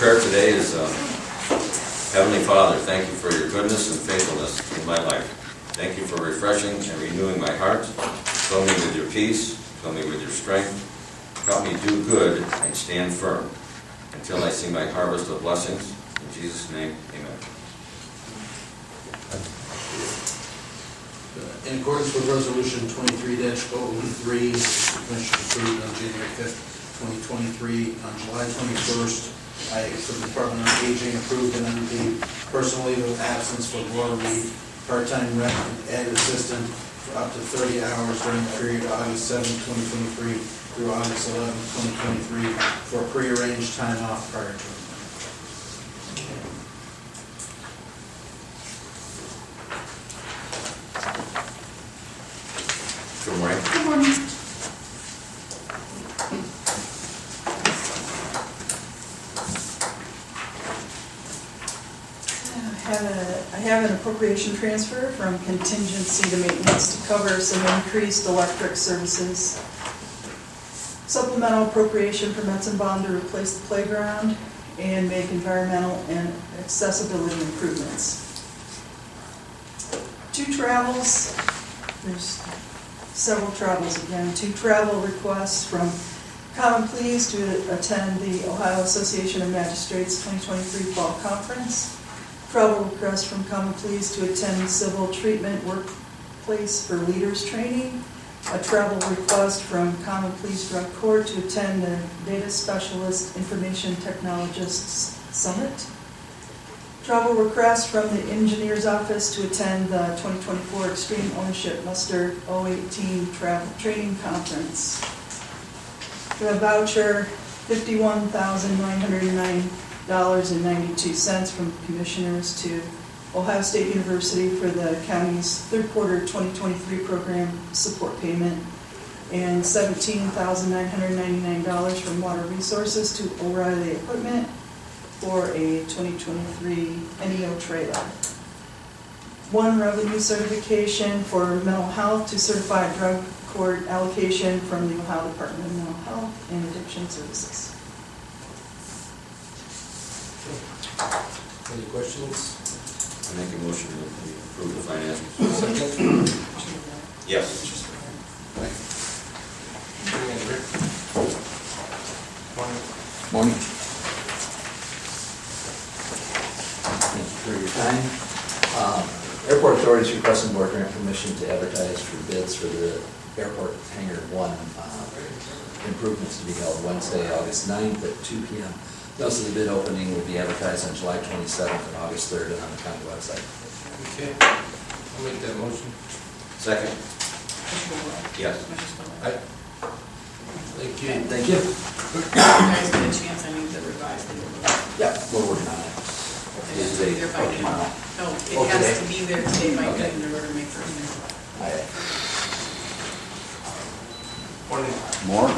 prayer today is, Heavenly Father, thank you for your goodness and faithfulness in my life. Thank you for refreshing and renewing my heart. Fill me with your peace. Fill me with your strength. Help me do good and stand firm until I see my harvest of blessings. In Jesus' name, amen. In accordance with Resolution 23-003, the Commission approved on January 5th, 2023, on July 21st, the Department on Aging approved an unpaid personal leave of absence for Laura Reed, part-time rec ed assistant, for up to 30 hours during the period August 7, 2023 through August 11, 2023, for prearranged time off prior to employment. Good morning. Good morning. I have an appropriation transfer from contingency to maintenance to cover some increased electric services. Supplemental appropriation for Metz and Bond to replace the playground and make environmental and accessibility improvements. Two travels, there's several travels again. Two travel requests from Common Pleas to attend the Ohio Association of Magistrates 2023 Fall Conference. Travel request from Common Pleas to attend Civil Treatment Workplace for Leaders Training. A travel request from Common Pleas Drug Court to attend the Data Specialist Information Technologists Summit. Travel request from the Engineer's Office to attend the 2024 Extreme Ownership Muster 018 Travel Training Conference. The voucher, $51,909.92 from commissioners to Ohio State University for the county's third quarter 2023 program support payment, and $17,999 from Water Resources to O'Reilly Equipment for a 2023 NEO trailer. One revenue certification for mental health to certified drug court allocation from the Ohio Department of Mental Health and Addiction Services. Any questions? I make a motion to approve the financials. Second? Yes. Morning. Thank you for your time. Airport Authority is requesting board grant permission to advertise for bids for the Airport Hangar 1 improvements to be held Wednesday, August 9th at 2 p.m. Notice of the bid opening will be advertised on July 27th and August 3rd and on the county website. Okay, I'll make that motion. Second. Yes. Aye. Thank you. Thank you. You guys get a chance, I need to revise the order. Yeah, we're working on it. It has to be there by noon. tomorrow. No, it Oh, has today? to be there today by Okay. noon in order to make first. Aye. Morning. More?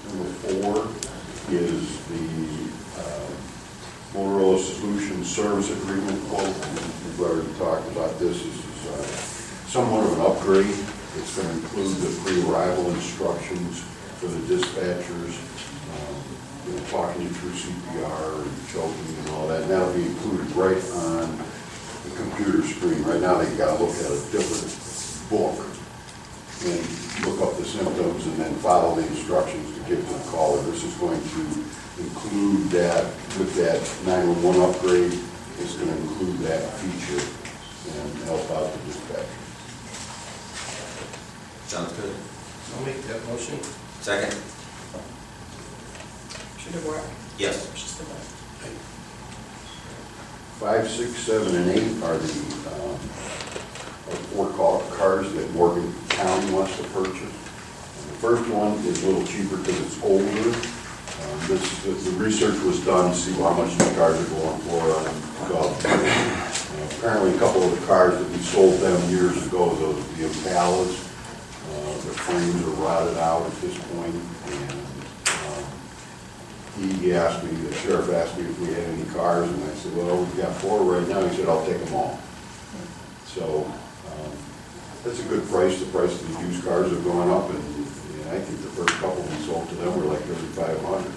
Number 4 is the Motorola Solutions Service Agreement quote. We've already talked about this. This is somewhat of an upgrade. It's going to include the pre-arrival instructions for the dispatchers, talking you through CPR and choking and all that. And that'll be included right on the computer screen. Right now they've got to look at a different book and look up the symptoms and then follow the instructions to give to the caller. This is going to include that, with that 911 upgrade, it's going to include that feature and help out the dispatcher. Sounds good. I'll make that motion. Second. Should have worked. Yes. Just a minute. 5, 6, 7, and 8 are the 4 cars that Morgan County wants to purchase. And the first one is a little cheaper because it's older. The research was done to see how much these cars are going for on Gov. Apparently a couple of the cars that we sold them years ago, the Impalas, the frames are rotted out at this point, and he asked me, the sheriff asked me if we had any cars, and I said, well, we've got 4 right now. He said, I'll take them all. So, that's a good price. The price of the used cars have gone up, and I think the first couple we sold to them were like 3,500.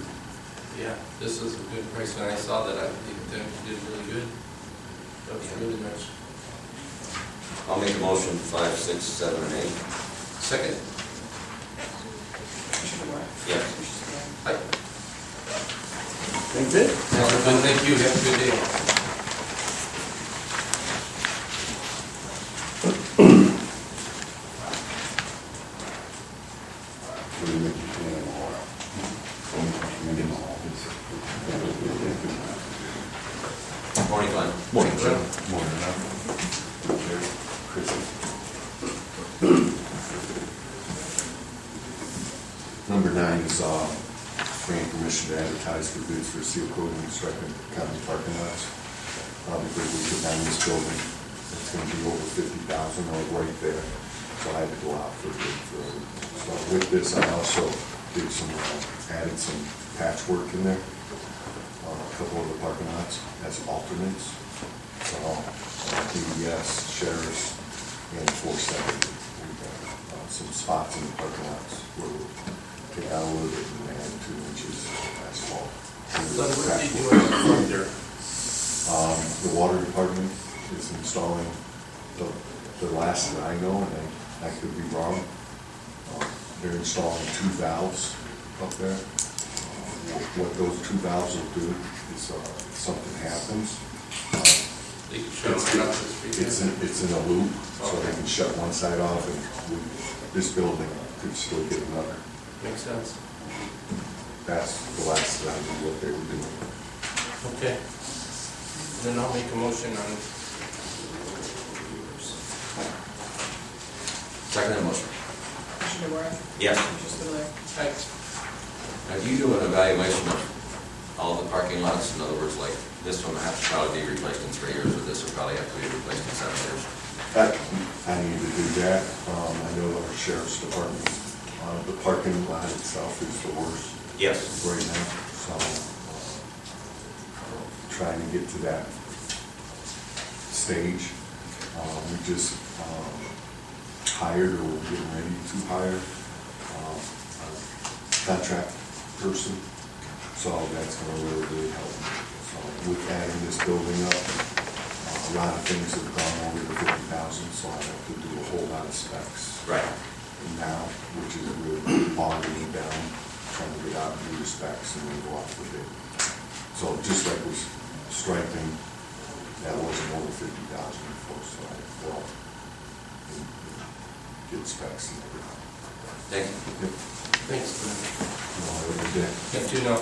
Yeah, this is a good price. When I saw that, I think that you did really good. That was really nice. I'll make a motion 5, 6, 7, and 8. Second. Commissioner Ware? Yes. Commissioner Spillier? Aye. Thank you. Thank you. Have a good day. What do you make you stand in the hall? Stand in the hall. Morning, Glenn. Morning, Jim. Morning, Number 9 is grant permission to advertise for bids for seal coating and striping county parking lots. Because we took down this building, it's gonna be over 50,000 right there, so I had to go out for a bid for it. So with this, I also did some, added some patchwork in there, a couple of the parking lots as alternates. So, DES, sheriff's, and 470. We've got some spots in the parking lots where we'll take out a little bit and add 2 inches of asphalt. So what are you doing from there? The water department is installing, the last that I know, and I could be wrong, they're installing 2 valves up there. What those 2 valves will do is, if something happens, They can shut it right off the street. it's in a loop, so they can shut one side off, and this building could still get another. Makes sense. That's the last that I knew what they were doing. Okay. Then I'll make a motion on, Second motion. Commissioner Ware? Yes. Commissioner Spillier? aye. Now, do you do an evaluation of all the parking lots? In other words, like, this one has to probably be replaced in 3 years, or this will probably have to be replaced in 7 years? I need to do that. I know our sheriff's department, the parking lot itself is the worst Yes. right now, so trying to get to that stage. We just hired, or we're getting ready to hire, a contract person, so that's gonna really help. So with adding this building up, a lot of things have gone over the 50,000, so I have to do a whole lot of specs Right. now, which is really bogging me down, trying to get out and do the specs and then go out for bid. So just like with striping, that wasn't over 50,000 before, so I had to go out and get specs and everything. Thank you. Yep. Thanks, Glenn. Have a good day. You too now.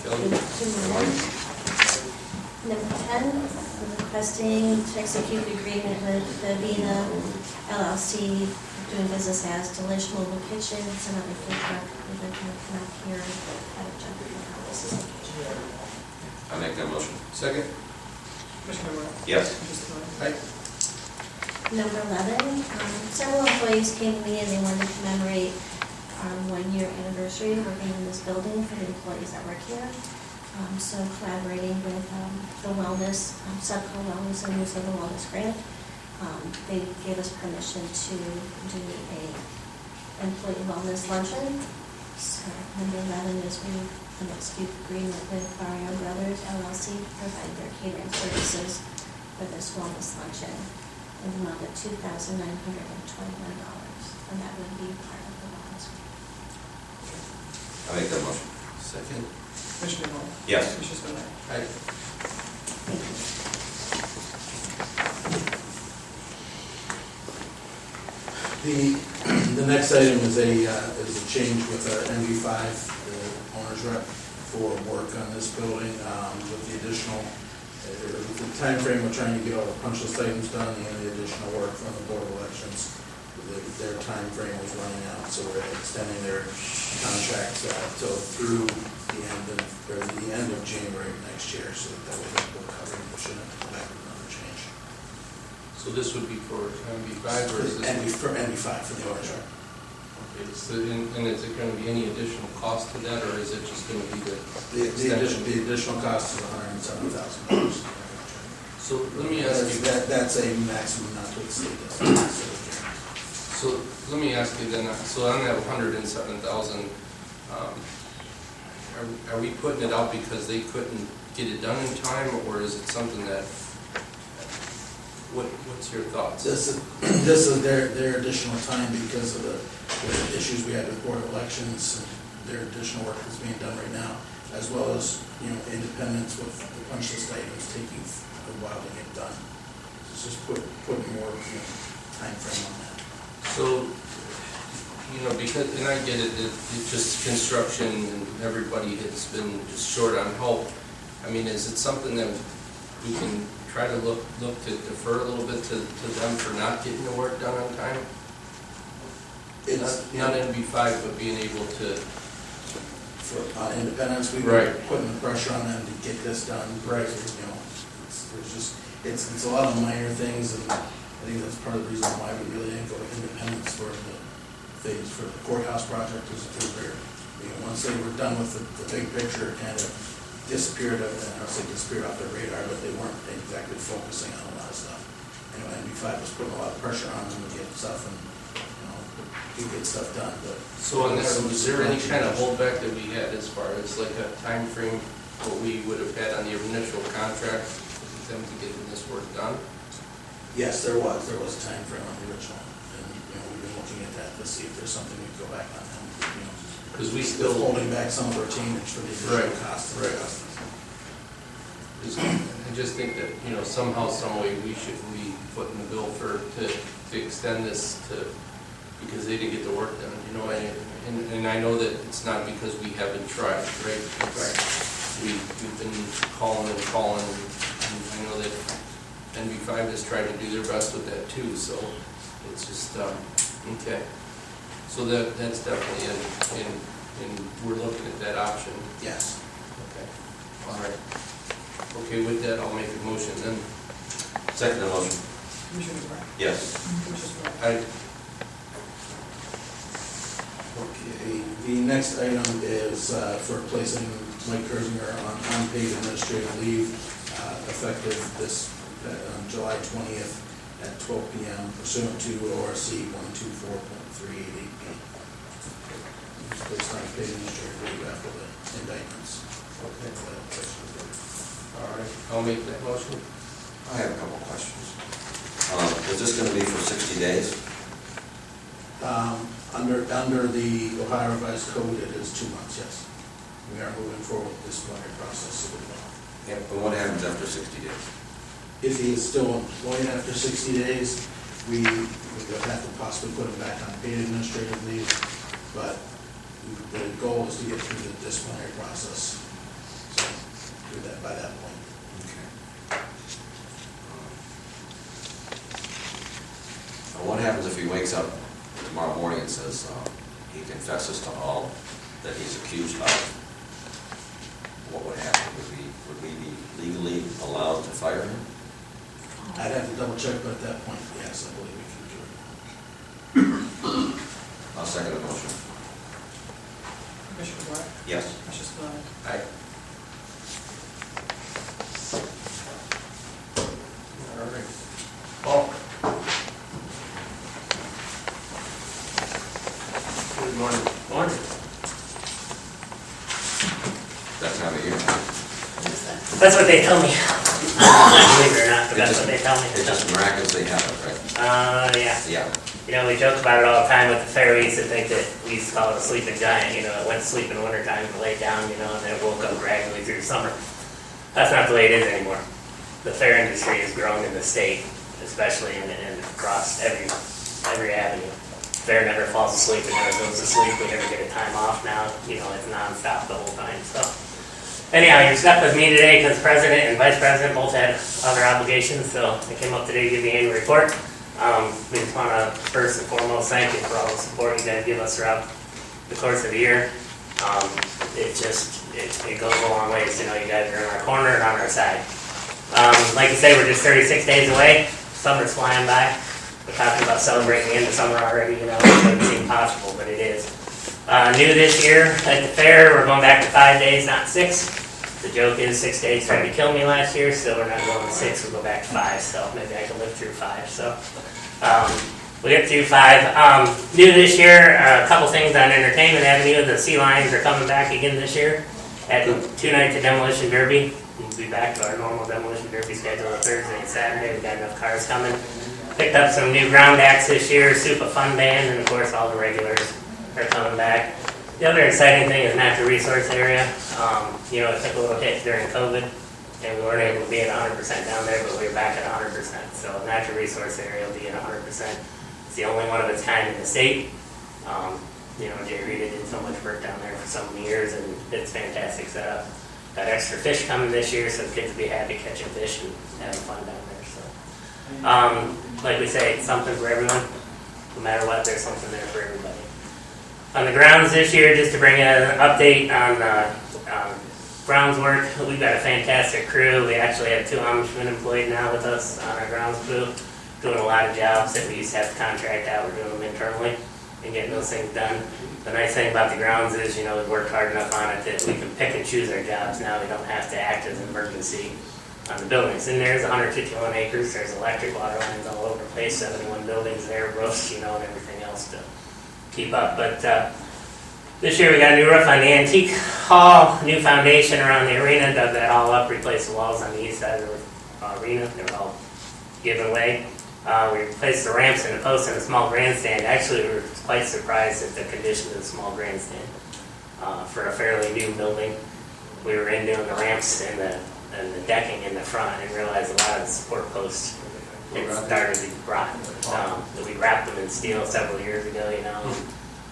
Kelly? Good morning. Number 10, I'm requesting to execute the agreement with Vivina LLC, doing business as Delish Mobile Kitchens and other food truck. If I can come up here and have a check on this location. I make that motion. Second? Commissioner Ware? Yes. Commissioner Spillier? Aye. Number 11, several employees came to me and they wanted to commemorate our 1-year anniversary of working in this building for the employees that work here. So collaborating with the wellness, Subco Wellness and use of the wellness grant, they gave us permission to do a employee wellness luncheon. So number 11 is we an execute agreement with Barrio Brothers LLC to provide their catering services for this wellness luncheon in the amount of $2,921, and that would be part of the wellness grant. I make that motion. Second? Commissioner Ware? Yes. Commissioner Spillier? Aye. Thank you. The next item is a change with our MV5, the owner's rep, for work on this building, with the additional, the timeframe we're trying to get all the punch list items done, and the additional work from the Board of Elections. Their timeframe was running out, so we're extending their contract till through the end of January of next year, so that way we'll cover, we shouldn't have to go back with another change. So So this would be for MB5 or is this? NB5 for the order. Okay, so, and is it gonna be any additional cost to that, or is it just gonna be The additional cost is $107,000. So let me ask you, That's a maximum not to exceed. so let me ask you then, so on that 107,000, are we putting it out because they couldn't get it done in time, or is it something that, what's your thoughts? This is their additional time because of the issues we had with Board of Elections, and their additional work that's being done right now, as well as, independence with the punch list items taking a while to get done. It's just putting more, time frame on that. So, because, and I get it, it's just construction and everybody has been just short on help. I mean, is it something that we can try to look to defer a little bit to them for not getting the work done on time? Not NB5, but being able to. For independence, we Right. were putting the pressure on them to get this done. Right. It's a lot of minor things, and I think that's part of the reason why we really didn't go to independence for the things, for the courthouse project, was where, once they were done with the big picture, it kind of disappeared, I don't say disappeared off their radar, but they weren't exactly focusing on a lot of stuff. NB5 was putting a lot of pressure on them to get stuff and, to get stuff done, but. So on that, was there any kind of holdback that we had as far as like a time frame, what we would have had on the initial contract, for them to get this work done? Yes, there was a time frame on the original, and, we've been looking at that to see if there's something we can go back on them, Because we still still, holding back some of our retainage for the additional Right, costs. right. I just think that, somehow, some way, we should be footing the bill to extend this to, because they didn't get the work done, and I know that it's not because we haven't tried, right? We've been calling, and I know that NB5 has tried to do their best with that too, so it's just, okay. So that's definitely and we're looking at that option. Yes. Okay, all right. Okay, with that, I'll make a motion then. Second motion. Commissioner DeBoer? Yes. Commissioner Spillier? Okay, the next item is for placing Mike Kersinger on unpaid administrative leave, effective on July 20th at 12 p.m. pursuant to ORC 124.388B. Placed on unpaid administrative leave after the indictments. Okay. All right, I'll make that motion. I have a couple questions. Is this going to be for 60 days? Under the Ohio Revised Code, it is 2 months, yes. We are moving forward with this disciplinary process. Yeah. But what happens after 60 days? If he is still employed after 60 days, we would have to possibly put him back on paid administrative leave, but the goal is to get through the disciplinary process. So, do that by that point. Okay. Now, what happens if he wakes up tomorrow morning and says he confesses to all that he's accused of? What would happen? Would we be legally allowed to fire him? I'd have to double check, but at that point, yes, I believe we can do it. I'll second the motion. Commissioner DeBoer? Yes. Commissioner Spillier? Aye. All right. Paul? Good morning. Morning. That time of year. That's what they tell me. Believe it or not, but that's what they tell me. It just miraculously happened, right? Yeah. Yeah. We joke about it all the time with the fair. We used to think that we used to call it a sleeping giant. It went to sleep in wintertime and laid down, and then it woke up gradually through the summer. That's not the way it is anymore. The fair industry has grown in the state, especially and across every avenue. Fair never falls asleep, it never goes to sleep. We never get a time off now. It's nonstop the whole time. So, anyhow, you're stuck with me today because President and Vice President both had other obligations, so they came up today to give me a report. We just want to first and foremost thank you for all the support you guys give us throughout the course of the year. It goes a long ways. You guys are in our corner and on our side. Like you say, we're just 36 days away. Summer's flying by. We're talking about celebrating the end of summer already, you know, it doesn't seem possible, but it is. New this year at the fair, we're going back to 5 days, not 6. The joke is 6 days tried to kill me last year, so we're not going to 6, we'll go back to 5, so maybe I can live through 5. So we'll get through 5. New this year, a couple things on Entertainment Avenue. The Sea Lions are coming back again this year at 2 nights of Demolition Derby. We'll be back to our normal Demolition Derby schedule on Thursday and Saturday. We've got enough cars coming. Picked up some new ground acts this year, Super Fun Band, and of course all the regulars are coming back. The other exciting thing is natural resource area. You know, it took a little hit during COVID, and we weren't able to be at 100% down there, but we were back at 100%. So natural resource area will be at 100%. It's the only one of its kind in the state. You know, Jay Rita did so much work down there for so many years, and it's fantastic setup. Got extra fish coming this year, so kids will be happy catching fish and having fun down there. So, like we say, it's something for everyone. No matter what, there's something there for everybody. On the grounds this year, just to bring an update on grounds work, we've got a fantastic crew. We actually have 2 Amishmen employed now with us on our grounds crew, doing a lot of jobs that we used to have to contract out. We're doing them internally and getting those things done. The nice thing about the grounds is, you know, we've worked hard enough on it that we can pick and choose our jobs now. We don't have to act as an emergency on the buildings. And there's 151 acres. There's electric, water lines all over the place, 71 buildings there, roofs, you know, and everything else to keep up. But this year we got a new roof on the antique hall, new foundation around the arena, dug that all up, replaced the walls on the east side of the arena. They were all given away. We replaced the ramps and the posts and a small grandstand. Actually, we were quite surprised at the condition of the small grandstand. For a fairly new building, we were in doing the ramps and the decking in the front and realized a lot of the support posts had started to rot. We wrapped them in steel several years ago, you know, and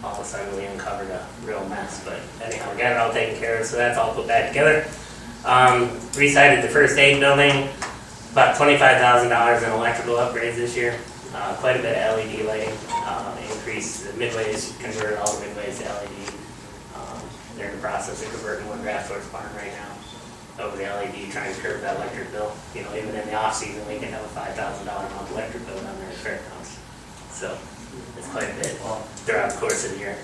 all of a sudden we uncovered a real mess. But anyhow, we got it all taken care of, so that's all put back together. Re-sided the first aid building, about $25,000 in electrical upgrades this year. Quite a bit of LED lighting, increase. The midways, converted all the midways to LED. They're in the process of converting one draft horse barn right now over the LED, trying to curb that electric bill. You know, even in the off season, we can have a $5,000 a month electric bill down there at Fairgrounds. So it's quite a bit throughout the course of the year.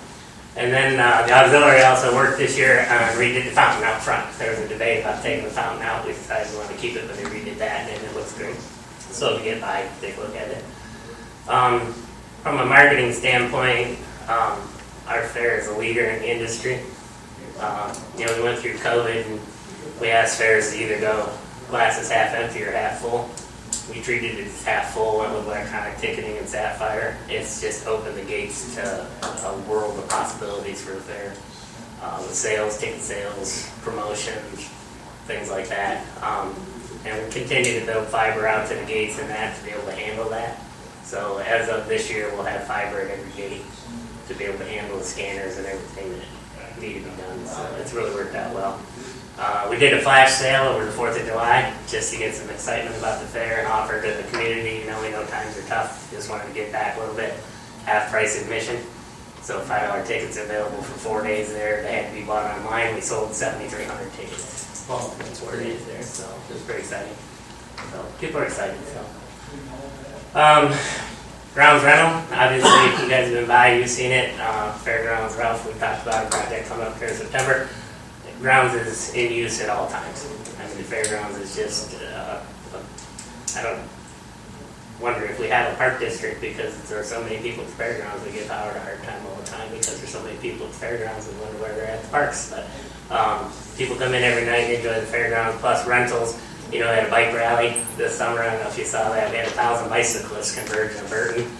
And then the auxiliary also worked this year and redid the fountain out front. There was a debate about taking the fountain out. We decided we wanted to keep it, but they redid that, and it looks great. So if you get by, take a look at it. From a marketing standpoint, our fair is a leader in the industry. You know, we went through COVID, and we asked fairs to either go glasses half empty or half full. We treated it as half full, went with electronic ticketing and Sapphire. It's just opened the gates to a world of possibilities for the fair. With sales, ticket sales, promotions, things like that. And we continue to build fiber out to the gates and that to be able to handle that. So as of this year, we'll have fiber at every gate to be able to handle the scanners and everything that need to be done. So it's really worked out well. We did a flash sale over the 4th of July just to get some excitement about the fair and offer to the community. You know, we know times are tough. Just wanted to get back a little bit. Half price admission. So $5 tickets available for 4 days there. They had to be bought online. We sold 7,300 tickets. Well, that's where it is there. So it was pretty exciting. So people are excited. So grounds rental. Obviously, you guys have been by. You've seen it. Fairgrounds Ralph. We talked about a project coming up here in September. Grounds is in use at all times. I mean, the fairgrounds is just, I don't wonder if we have a park district because there are so many people at the fairgrounds, we give Howard a hard time all the time because there's so many people at the fairgrounds and wonder where they're at the parks. But people come in every night and enjoy the fairgrounds, plus rentals. You know, we had a bike rally this summer. I don't know if you saw that. We had 1,000 bicyclists converge in Burton.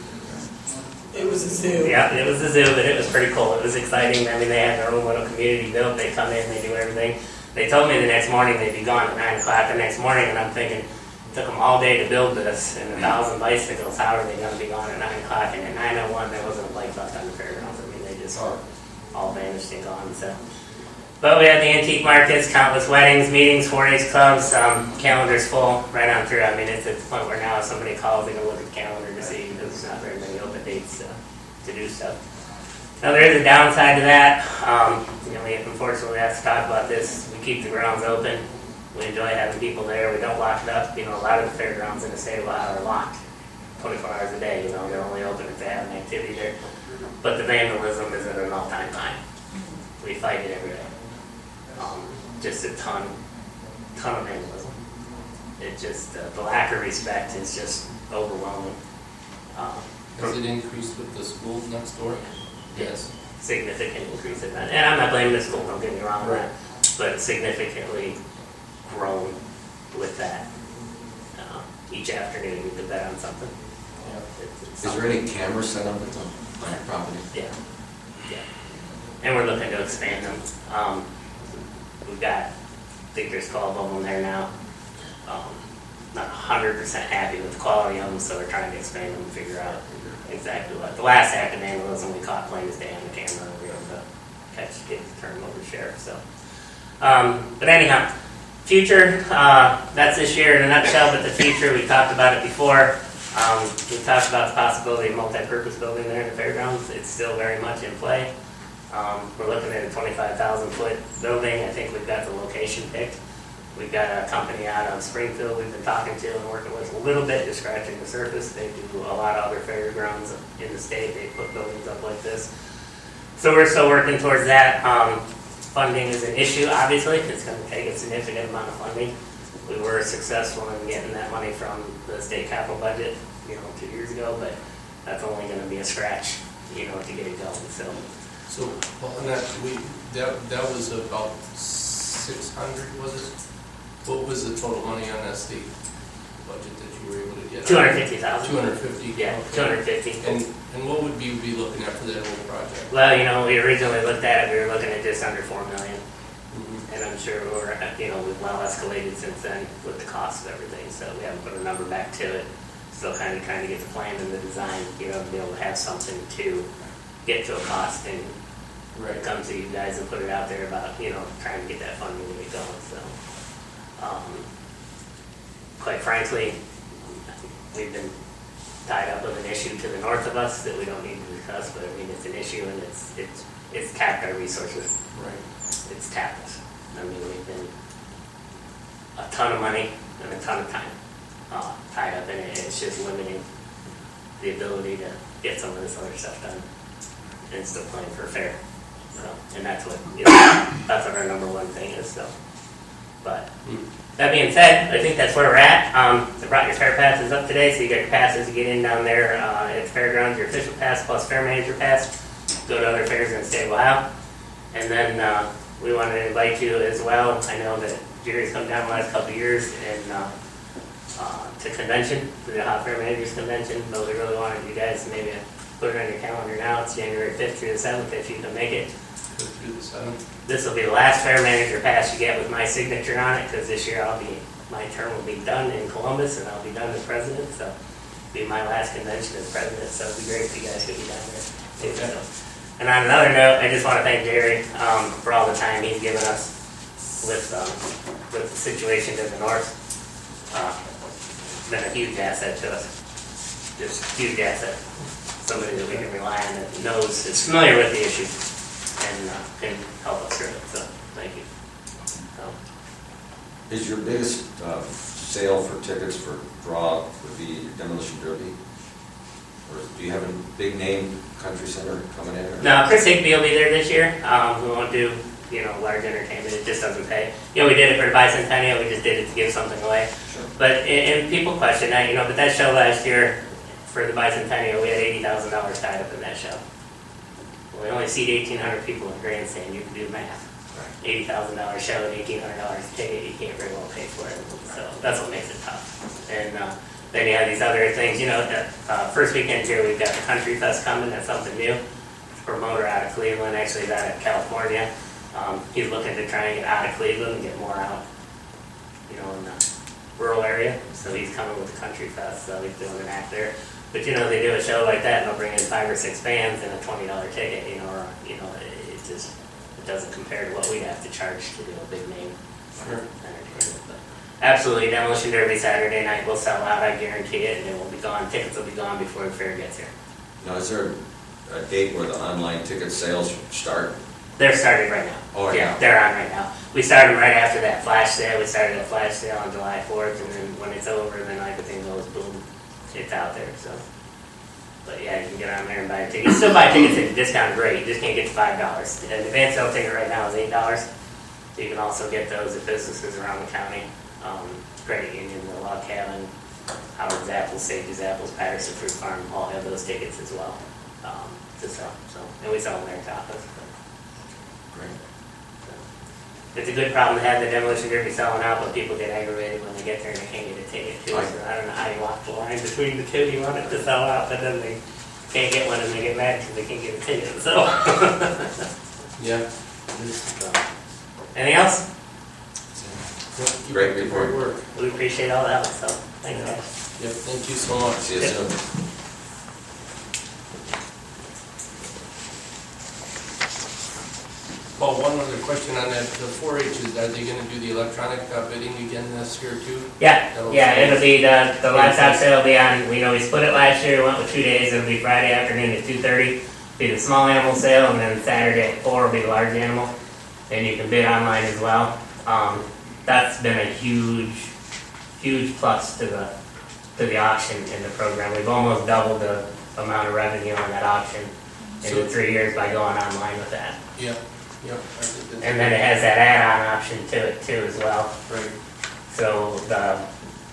It was a zoo. Yeah, it was a zoo, but it was pretty cool. It was exciting. I mean, they had their own little community built. They come in, they do everything. They told me the next morning they'd be gone at 9 o'clock the next morning, and I'm thinking, it took them all day to build this, and 1,000 bicycles, how are they going to be gone at 9 o'clock? And at 9:01, there wasn't a bike left on the fairgrounds. I mean, they just all vanished and gone. So. But we had the antique markets, countless weddings, meetings, 4-H clubs, calendars full right on through. I mean, it's at the point where now if somebody calls, they can look at the calendar to see because there's not very many open dates to do stuff. Now there is a downside to that. You know, we unfortunately have to talk about this. We keep the grounds open. We enjoy having people there. We don't lock it up. You know, a lot of the fairgrounds in the state of Ohio are locked. 24 hours a day, you know, they're only open if they have an activity there. But the vandalism is at an all-time high. We fight it every day. Just a ton of vandalism. It just, the lack of respect is just overwhelming. Has it increased with the schools next door? Yes, significant increase in that. And I'm not blaming the school, don't get me wrong, Right. but significantly grown with that. Each afternoon we could bet on something. It's Is there any cameras set up at the property? Yeah, yeah. And we're looking to expand them. We've got, I think there's 12 of them there now. Not 100% happy with the quality of them, so we're trying to expand them and figure out exactly what. The last act of vandalism we caught plain as day on the camera, and we were able to catch the kid, turn him over to sheriff, so. But anyhow, future, that's this year in a nutshell, but the future, we talked about it before. We talked about the possibility of multi-purpose building there in the fairgrounds. It's still very much in play. We're looking at a 25,000 foot building. I think we've got the location picked. We've got a company out of Springfield we've been talking to and working with a little bit, just scratching the surface. They do a lot of other fairgrounds in the state. They put buildings up like this. So we're still working towards that. Funding is an issue, obviously. It's going to take a significant amount of funding. We were successful in getting that money from the state capital budget, 2 years ago, but that's only going to be a scratch, to get it going. So, on that, that was about 600, was it? What was the total money on that state budget that you were able to get? 250,000. 250? Yeah, Okay. 250. And what would we be looking at for that whole project? Well, we originally looked at it, we were looking at just under 4 million. Mhm. And I'm sure we've well escalated since then with the cost of everything, so we haven't put a number back to it. Still kind of trying to get the plan and the design, to be able to have something to get to a cost and Right. come to you guys and put it out there about, trying to get that funding to get going, so. Quite frankly, we've been tied up with an issue to the north of us that we don't need to discuss, but it's an issue and it's tapped our resources. Right. It's tapped us. We've been a ton of money and a ton of time tied up in it. It's just limiting the ability to get some of this other stuff done and still playing for fair. So, and that's what that's what our number one thing is. So, but that being said, I think that's where we're at. I brought your fair passes up today, so you got your passes to get in down there at the fairgrounds. Your official pass plus fair manager pass. Go to other fairs in the state of Ohio, and then we wanted to invite you as well. I know that Jerry's come down the last couple of years and to convention, to the Ohio Fair Managers Convention, but we really wanted you guys to maybe put it on your calendar now. It's January 5th through the 7th if you can make it. Through the 7th? This will be the last fair manager pass you get with my signature on it, because this year my term will be done in Columbus and I'll be done as president, so it'll be my last convention as president, so it'd be great if you guys could be down there too. Okay. So. And on another note, I just want to thank Jerry for all the time he's given us with the situation to the north. Been a huge asset to us, just a huge asset. Somebody that we can rely on that knows, is familiar with the issue and can help us through it, so thank you. So, Is your biggest sale for tickets for draw would be Demolition Derby? Or do you have a big name country center coming in? Or? now, Chris Higby will be there this year. We won't do, large entertainment. It just doesn't pay. We did it for the bicentennial. We just did it to give something away. Sure. But and people question that, but that show last year for the bicentennial, we had $80,000 tied up in that show. We only seat 1,800 people in the grandstand. You can do the math. $80,000 show and $1,800 ticket. You can't very well pay for it. So that's what makes it tough. And then you have these other things. First weekend here we've got the Country Fest coming. That's something new. It's a promoter out of Cleveland. Actually, he's out of California. He's looking to try and get out of Cleveland and get more out, in the rural area. So he's coming with the Country Fest. So he's doing an act there. But they do a show like that, and they'll bring in 5 or 6 bands and a $20 ticket. It doesn't compare to what we'd have to charge to do a big name entertainment. But absolutely, Demolition Derby Saturday night will sell out. I guarantee it, and it will be gone. Tickets will be gone before the fair gets here. Now, is there a date where the online ticket sales start? They're starting right now. Oh, yeah, yeah. they're on right now. We started right after that flash sale. We started a flash sale on July 4th, and then when it's over, then everything goes boom. it's out there, so. But yeah, you can get on there and buy a ticket. You still buy tickets at a discounted rate, you just can't get to $5. An advance sale ticket right now is $8. So you can also get those at businesses around the county. Credit Union, the Log Cabin, Howard's Apples, Sage's Apples, Patterson Fruit Farm, all have those tickets as well to sell. So, and we sell them there at Tapas. Great. It's a good problem to have, the demolition derby selling out, but people get aggravated when they get there and they can't get a ticket too. So I don't know how you walk the line between the two. You want it to sell out, but then they can't get one and they get mad because they can't get a ticket. So, Yeah. anything else? Keep Great up the report. work. We appreciate all that. So, thanks, guys. Yep, thank you so much. See you soon. Paul, one other question on that, the 4-H's, are they gonna do the electronic bidding again this year too? Yeah, it'll be the livestock sale will be on, we know we split it last year, went with 2 days, it'll be Friday afternoon at 2:30, be the small animal sale, and then Saturday at 4 will be the large animal, and you can bid online as well. That's been a huge plus to the auction in the program. We've almost doubled the amount of revenue on that auction in So- 3 years by going online with that. Yep, yep. I think that's- And then it has that add-on option to it too as well. Right. So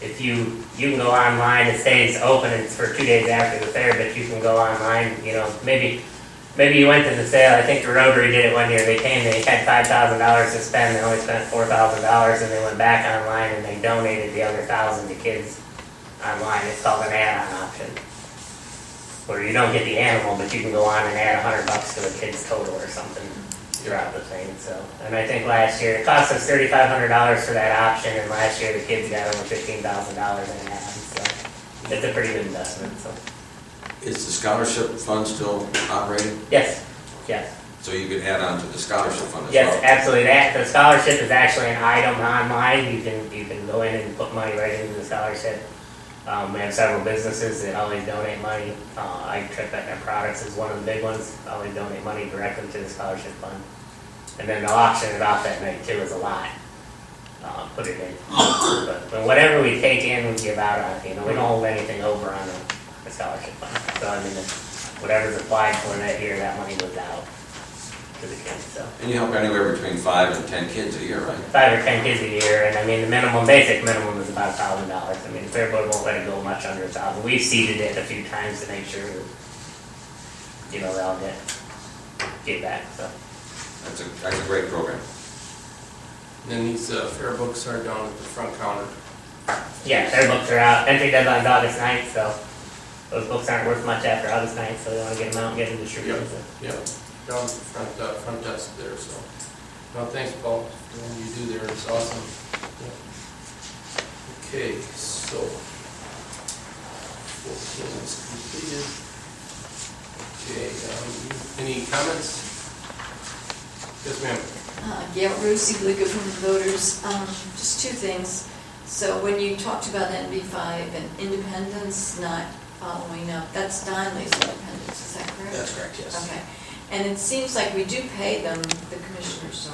if you can go online, it stays open, it's for 2 days after the fair, but you can go online, maybe you went to the sale, I think the Rotary did it one year, they came, they had $5,000 to spend, they only spent $4,000, and they went back online and they donated the other 1,000 to kids online. It's called an add-on option. Where you don't get the animal, but you can go on and add $100 to a kid's total or something throughout the thing, so. And I think last year, it cost us $3,500 for that option, and last year the kids got over $15,000 in add, so. It's a pretty good investment, so. Is the scholarship fund still operating? Yes. So you could add on to the scholarship fund as well? Yes, absolutely. The scholarship is actually an item online. You can go in and put money right into the scholarship. We have several businesses that always donate money. Trip Veterinary Products is one of the big ones. Always donate money directly to the scholarship fund. And then they'll auction it off that night too as a lot. Put it in. But whatever we take in, we give out on. We don't hold anything over on the scholarship fund. So I mean, whatever's applied for that year, that money goes out to the kids. So. And you help anywhere between 5 and 10 kids a year, right? 5 or 10 kids a year, and I mean, the basic minimum is about $1,000. I mean, the Fair Board won't let it go much under $1,000. We've seeded it a few times to make sure that, they all get back, so. That's a great program. And then these fair books are down at the front counter. Yeah, their books are out. Entry deadline's August 9th, so those books aren't worth much after August 9th, so we want to get them out and get them distributed. So. Yep, down at the front desk there, so. No, thanks, Paul, for what you do there, it's awesome. Yep. Okay, so. 14 is completed. Okay, any comments? Yes, ma'am. Gail Rusi, League of Women Voters. Just two things. So when you talked about NB5 and Independence not following up, that's Donley's Independence, is that correct? That's correct, yes. Okay. And it seems like we do pay them, the commissioners,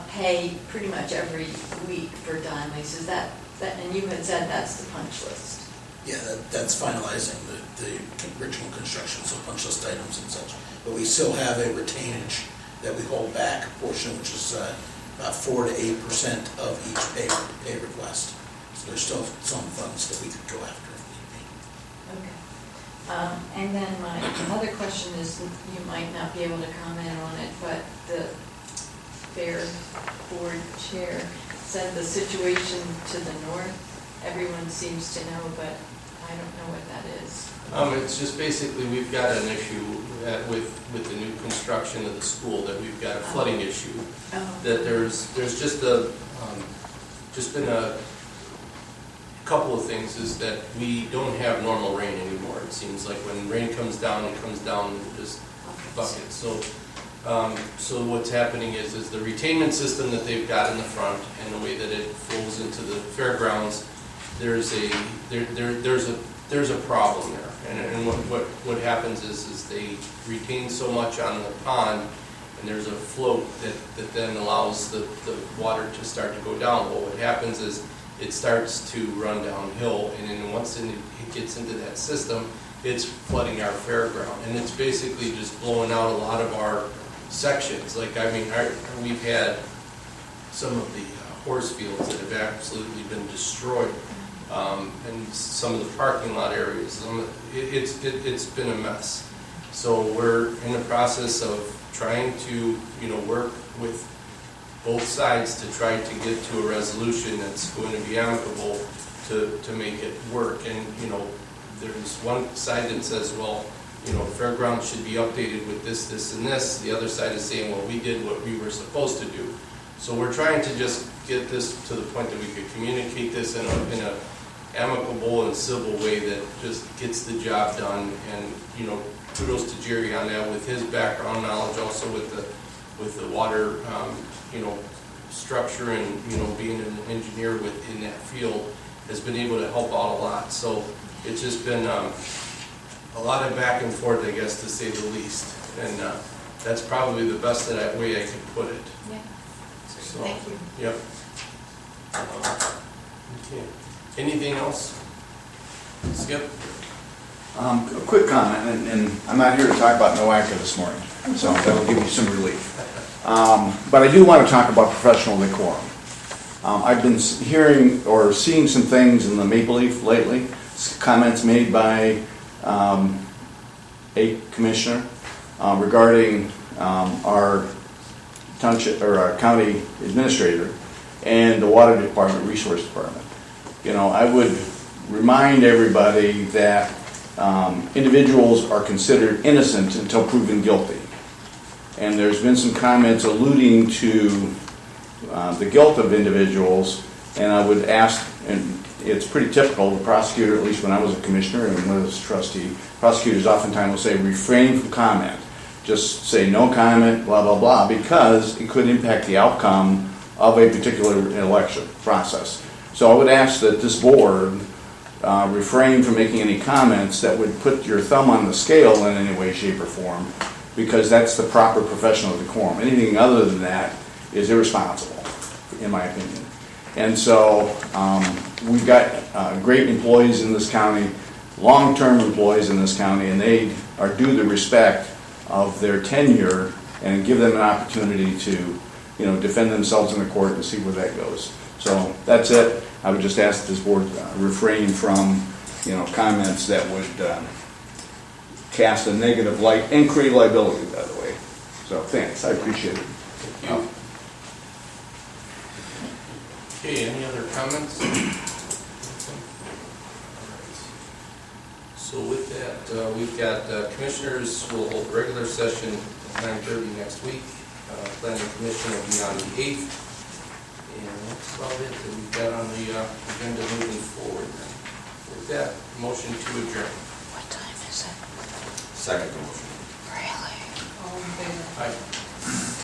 pay pretty much every week for Donley's. Is that, and you had said that's the punch list. Yeah, that's finalizing the original construction, so punch list items and such. But we still have a retainage that we hold back a portion, which is about 4 to 8% of each pay request. So there's still some funds that we could go after if need be. Okay. And then my other question is, you might not be able to comment on it, but the Fair Board Chair said the situation to the north, everyone seems to know, but I don't know what that is. It's just basically, we've got an issue with the new construction of the school, that we've got a flooding issue. Oh. That there's just been a couple of things, is that we don't have normal rain anymore. It seems like when rain comes down, it comes down in just buckets. So what's happening is the retainment system that they've got in the front and the way that it flows into the fairgrounds, there's a problem there. And what happens is they retain so much on the pond, and there's a float that then allows the water to start to go down. Well, what happens is it starts to run downhill, and then once it gets into that system, it's flooding our fairground, and it's basically just blowing out a lot of our sections. Like, I mean, we've had some of the horse fields that have absolutely been destroyed, and some of the parking lot areas. It's been a mess. So we're in the process of trying to, work with both sides to try to get to a resolution that's going to be amicable to make it work. And, there's one side that says, well, fairgrounds should be updated with this, this, and this. The other side is saying, well, we did what we were supposed to do. So we're trying to just get this to the point that we could communicate this in a amicable and civil way that just gets the job done. And, kudos to Jerry on that with his background knowledge, also with the water, structure, and, being an engineer in that field, has been able to help out a lot. So it's just been a lot of back and forth, I guess, to say the least. And that's probably the best way I can put it. Yeah. So, Thank you. Yep. Okay. Anything else? Skip? A quick comment, and I'm not here to talk about NOACA this morning, so that'll give you some relief. But I do want to talk about professional decorum. I've been hearing or seeing some things in the Maple Leaf lately, comments made by a commissioner regarding our township or our county administrator and the water department, resource department. I would remind everybody that individuals are considered innocent until proven guilty. And there's been some comments alluding to the guilt of individuals, and I would ask, and it's pretty typical, the prosecutor, at least when I was a commissioner and was a trustee, prosecutors oftentimes will say refrain from comment. Just say no comment, blah, blah, blah, because it could impact the outcome of a particular election process. So I would ask that this board refrain from making any comments that would put your thumb on the scale in any way, shape, or form, because that's the proper professional decorum. Anything other than that is irresponsible, in my opinion. And so we've got great employees in this county, long-term employees in this county, and they are due the respect of their tenure and give them an opportunity to, defend themselves in the court and see where that goes. So that's it. I would just ask this board refrain from, comments that would cast a negative light and create liability, by the way. So thanks, I appreciate it. Thank you. Okay, any other comments? So with that, we've got commissioners will hold a regular session at 9:30 next week. Planning commission will be on the 8th. And that's about it that we've got on the agenda moving forward. With that, motion to adjourn. What time is it? Second motion.